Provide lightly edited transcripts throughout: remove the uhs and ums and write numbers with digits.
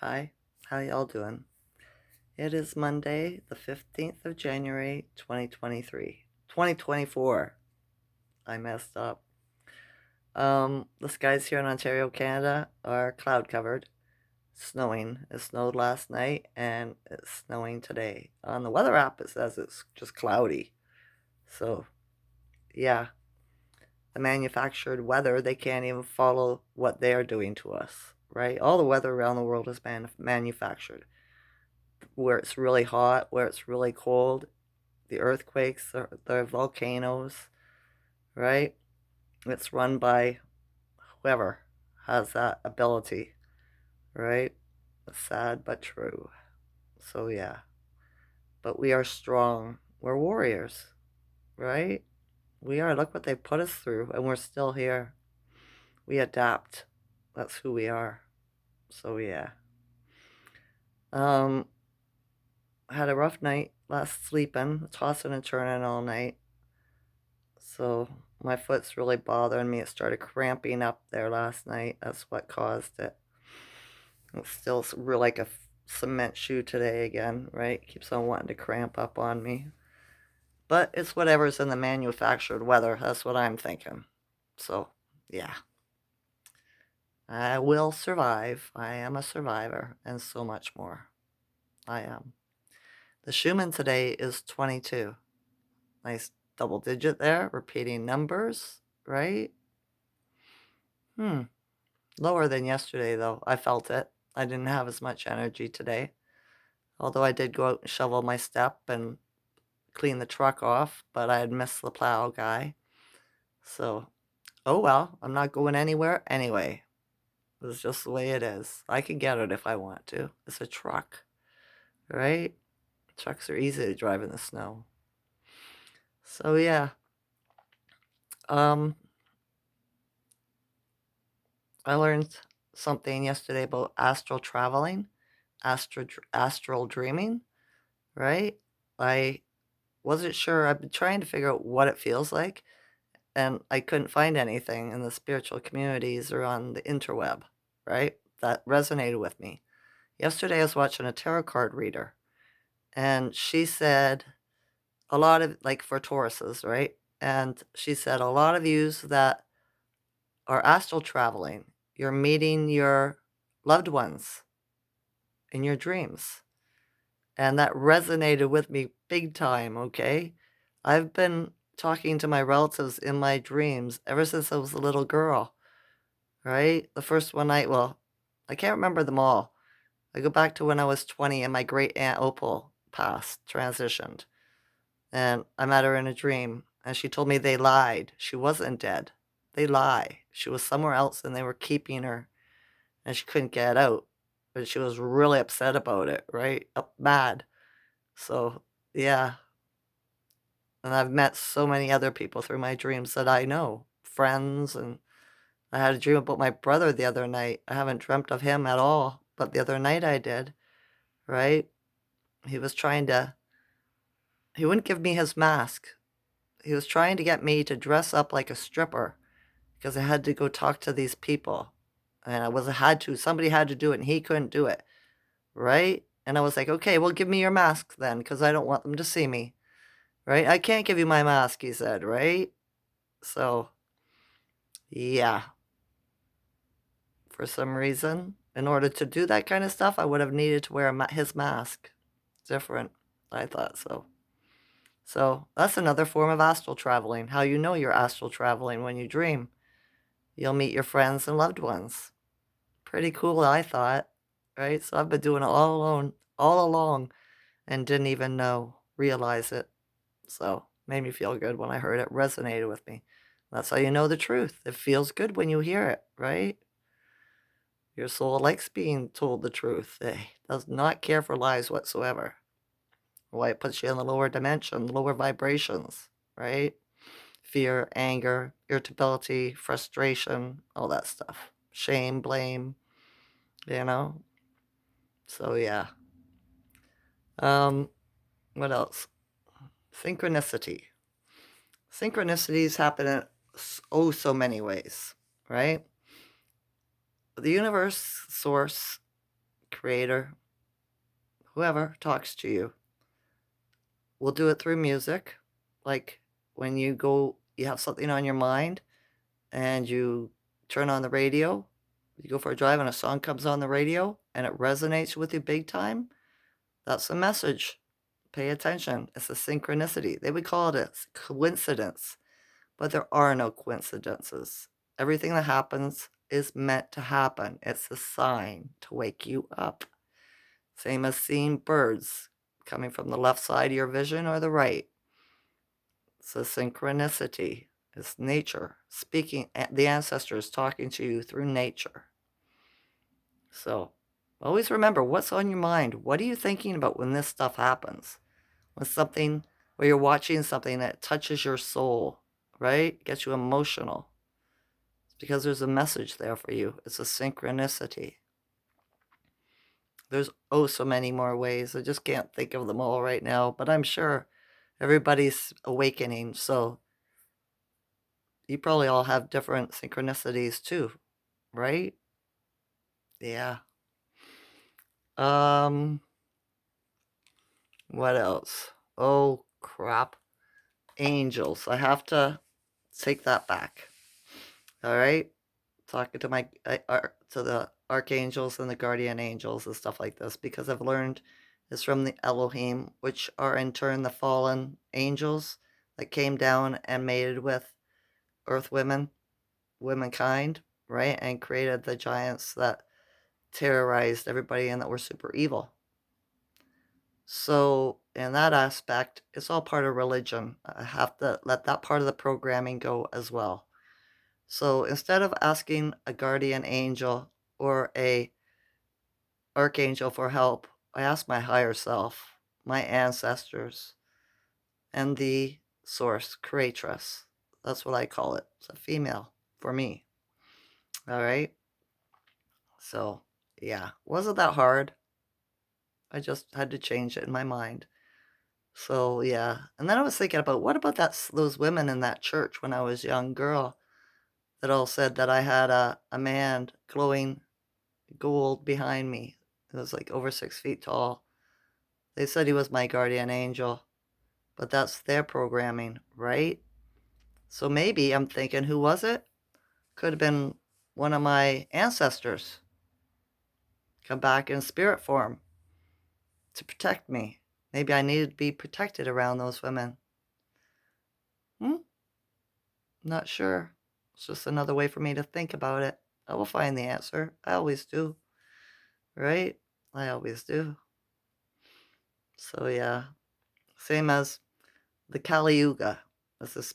Hi, how y'all doing? It is Monday, the 15th of January, 2023. 2024. I messed up. The skies here in Ontario, Canada are cloud covered. Snowing. It snowed last night and it's snowing today. On the weather app, it says it's just cloudy. So, yeah, the manufactured weather, they can't even follow what they're doing to us, right? All the weather around the world is manufactured. Where it's really hot, where it's really cold, the earthquakes, the volcanoes, right? It's run by whoever has that ability, right? Sad but true. So, yeah. But we are strong. We're warriors, right? We are. Look what they put us through, and we're still here. We adapt. That's who we are. So, yeah. Um, I had a rough night last sleeping, tossing and turning all night. So my foot's really bothering me. It started cramping up there last night. That's what caused it. It's still real like a cement shoe today again, right? Keeps on wanting to cramp up on me. But it's whatever's in the manufactured weather. That's what I'm thinking. So, yeah. I will survive. I am a survivor and so much more. I am. The Schuman today is 22. Nice double digit there, repeating numbers, right? Hmm. Lower than yesterday, though. I felt it. I didn't have as much energy today. Although I did go out and shovel my step and clean the truck off, but I had missed the plow guy. So, oh well, I'm not going anywhere anyway. It's just the way it is. I can get it if I want to. It's a truck, right? Trucks are easy to drive in the snow. So, yeah. Um, I learned something yesterday about astral traveling, astral dreaming, right? I wasn't sure. I've been trying to figure out what it feels like, and I couldn't find anything in the spiritual communities or on the interweb, right? That resonated with me. Yesterday, I was watching a tarot card reader, and she said a lot of, like for Tauruses, right? And she said a lot of yous that are astral traveling, you're meeting your loved ones in your dreams. And that resonated with me big time, okay? I've been talking to my relatives in my dreams ever since I was a little girl, right? The first one night, well, I can't remember them all. I go back to when I was 20 and my great aunt Opal passed, transitioned. And I met her in a dream, and she told me they lied. She wasn't dead. They lie. She was somewhere else and they were keeping her, and she couldn't get out. But she was really upset about it, right? Up mad. So, yeah, and I've met so many other people through my dreams that I know, friends, and I had a dream about my brother the other night. I haven't dreamt of him at all, but the other night I did, right? He was trying to, he wouldn't give me his mask. He was trying to get me to dress up like a stripper because I had to go talk to these people. And somebody had to do it, and he couldn't do it, right? And I was like, okay, well, give me your mask then, because I don't want them to see me, right? I can't give you my mask, he said, right? So, yeah, for some reason, in order to do that kind of stuff, I would have needed to wear his mask. Different. I thought so. So, that's another form of astral traveling. How you know you're astral traveling when you dream. You'll meet your friends and loved ones. Pretty cool, I thought. Right? So, I've been doing it all along, and didn't even realize it. So, made me feel good when I heard it, resonated with me. That's how you know the truth. It feels good when you hear it, right? Your soul likes being told the truth. It does not care for lies whatsoever. Why it puts you in the lower dimension, lower vibrations, right? Fear, anger, irritability, frustration, all that stuff. Shame, blame, you know? So, yeah. Um, what else? Synchronicity. Synchronicities happen in oh so many ways, right? The universe, source, creator, whoever talks to you. We'll do it through music. Like when you have something on your mind and you turn on the radio, you go for a drive and a song comes on the radio and it resonates with you big time. That's a message. Pay attention. It's a synchronicity. They would call it a coincidence, but there are no coincidences. Everything that happens is meant to happen. It's a sign to wake you up. Same as seeing birds coming from the left side of your vision or the right. It's a synchronicity. It's nature speaking, the ancestors talking to you through nature. So always remember what's on your mind. What are you thinking about when this stuff happens? When something, where you're watching something that touches your soul, right? Gets you emotional. It's because there's a message there for you. It's a synchronicity. There's oh so many more ways. I just can't think of them all right now, but I'm sure everybody's awakening. So you probably all have different synchronicities too, right? Yeah. Um, what else? Oh crap. Angels. I have to take that back. All right? Talking to to the archangels and the guardian angels and stuff like this because I've learned it's from the Elohim, which are in turn the fallen angels that came down and mated with earth women, womankind, right? And created the giants that terrorized everybody and that were super evil. So, in that aspect, it's all part of religion. I have to let that part of the programming go as well. So, instead of asking a guardian angel or a archangel for help, I ask my higher self, my ancestors, and the source creatress. That's what I call it. It's a female for me. All right. So, yeah, wasn't that hard? I just had to change it in my mind. So, yeah. And then I was thinking about what about those women in that church when I was a young girl that all said that I had a man glowing gold behind me. It was like over 6 feet tall. They said he was my guardian angel, but that's their programming, right? So maybe I'm thinking, who was it? Could have been one of my ancestors come back in spirit form to protect me. Maybe I needed to be protected around those women. Not sure. It's just another way for me to think about it. I will find the answer. I always do. Right? I always do. So yeah. Same as the Kali Yuga.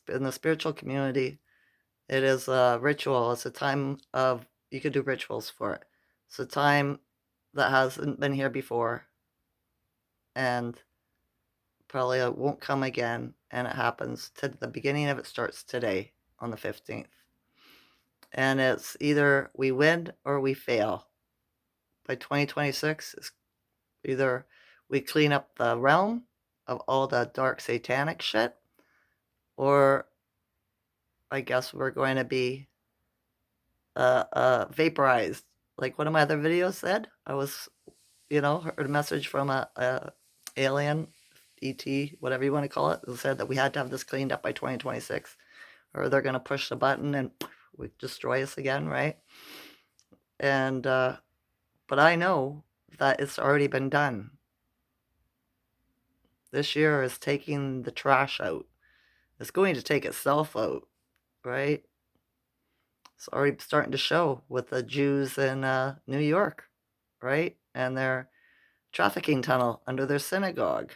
In the spiritual community, it is a ritual. It's a time of, you could do rituals for it. It's a time that hasn't been here before and probably won't come again. And it happens to the beginning of it starts today on the 15th. And it's either we win or we fail. By 2026, it's either we clean up the realm of all the dark satanic shit, or I guess we're going to be vaporized. Like one of my other videos said, I was, heard a message from a alien, ET, whatever you want to call it, that said that we had to have this cleaned up by 2026, or they're going to push the button and would destroy us again, right? And but I know that it's already been done. This year is taking the trash out. It's going to take itself out, right? It's already starting to show with the Jews in New York, right? And their trafficking tunnel under their synagogue,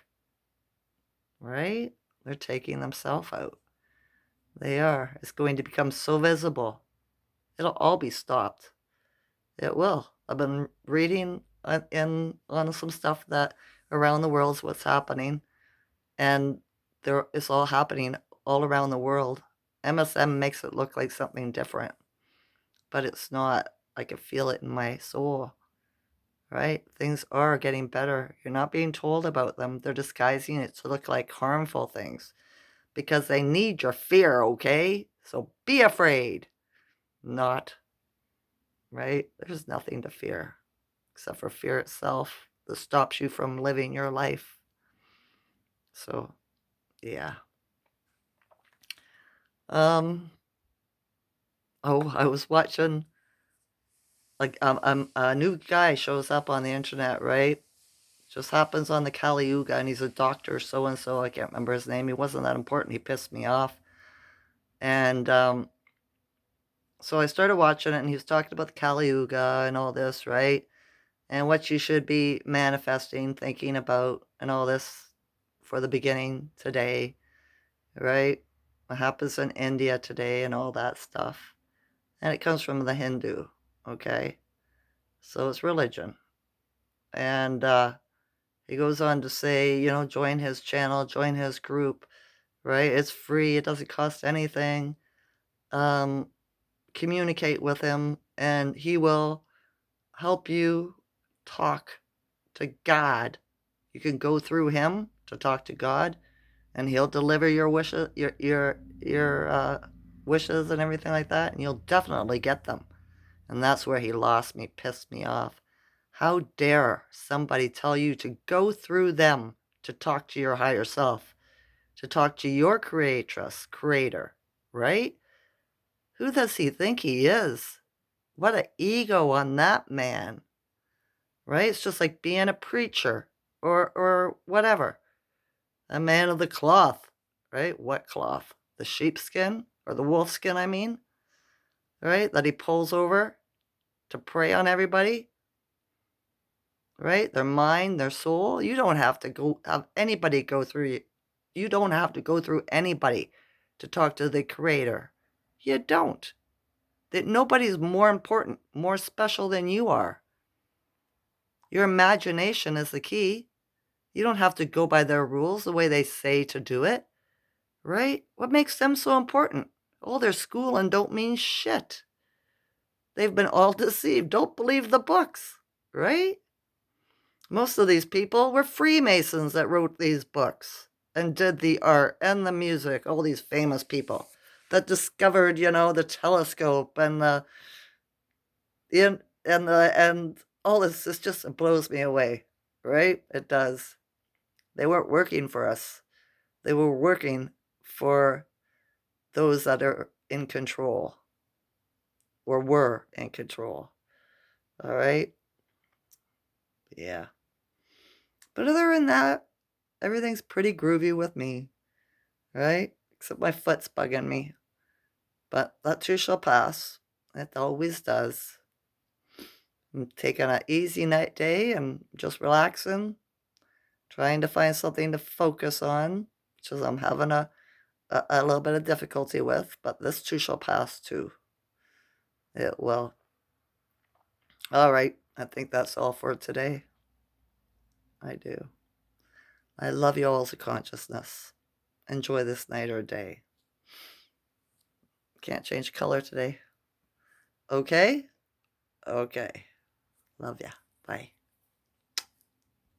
right? They're taking themselves out. They are. It's going to become so visible. It'll all be stopped. It will. I've been reading on some stuff that around the world is what's happening, and it's all happening all around the world. MSM makes it look like something different, but it's not. I can feel it in my soul, right? Things are getting better. You're not being told about them. They're disguising it to look like harmful things because they need your fear, okay? So be afraid. Not, right? There's nothing to fear. except for fear itself that stops you from living your life. So, yeah. Um, oh, I was watching, like, a new guy shows up on the internet, right? Just happens on the Kali Yuga, and he's a doctor, so and so. I can't remember his name. He wasn't that important. He pissed me off. And so I started watching it, and he was talking about the Kali Yuga and all this, right? And what you should be manifesting, thinking about, and all this for the beginning today, right? What happens in India today, and all that stuff. And it comes from the Hindu, okay? So it's religion. And he goes on to say, join his channel, join his group, right? It's free, it doesn't cost anything. Um, Communicate with him, and he will help you talk to God. You can go through him to talk to God, and he'll deliver your wishes, your wishes and everything like that, and you'll definitely get them. And that's where he lost me, pissed me off. How dare somebody tell you to go through them to talk to your higher self, to talk to your creator, right? Who does he think he is? What an ego on that man, right? It's just like being a preacher or whatever. A man of the cloth, right? What cloth? The sheepskin or the wolfskin, I mean, right? That he pulls over to prey on everybody, right? Their mind, their soul. You don't have to go have anybody go through you. You don't have to go through anybody to talk to the creator. You don't. That nobody's more important, more special than you are. Your imagination is the key. You don't have to go by their rules the way they say to do it, right? What makes them so important? Oh, their schooling don't mean shit. They've been all deceived. Don't believe the books, right? Most of these people were Freemasons that wrote these books and did the art and the music, all these famous people that discovered, the telescope and and all this. This just blows me away, right? It does. They weren't working for us. They were working for those that are in control or were in control. All right? Yeah. But other than that, everything's pretty groovy with me, right? Except my foot's bugging me. But that too shall pass. It always does. I'm taking an easy night day and just relaxing, trying to find something to focus on, which is I'm having a little bit of difficulty with, but this too shall pass too. It will. All right. I think that's all for today. I do. I love you all as a consciousness. Enjoy this night or day. Can't change color today. Okay? Okay. Love ya. Bye.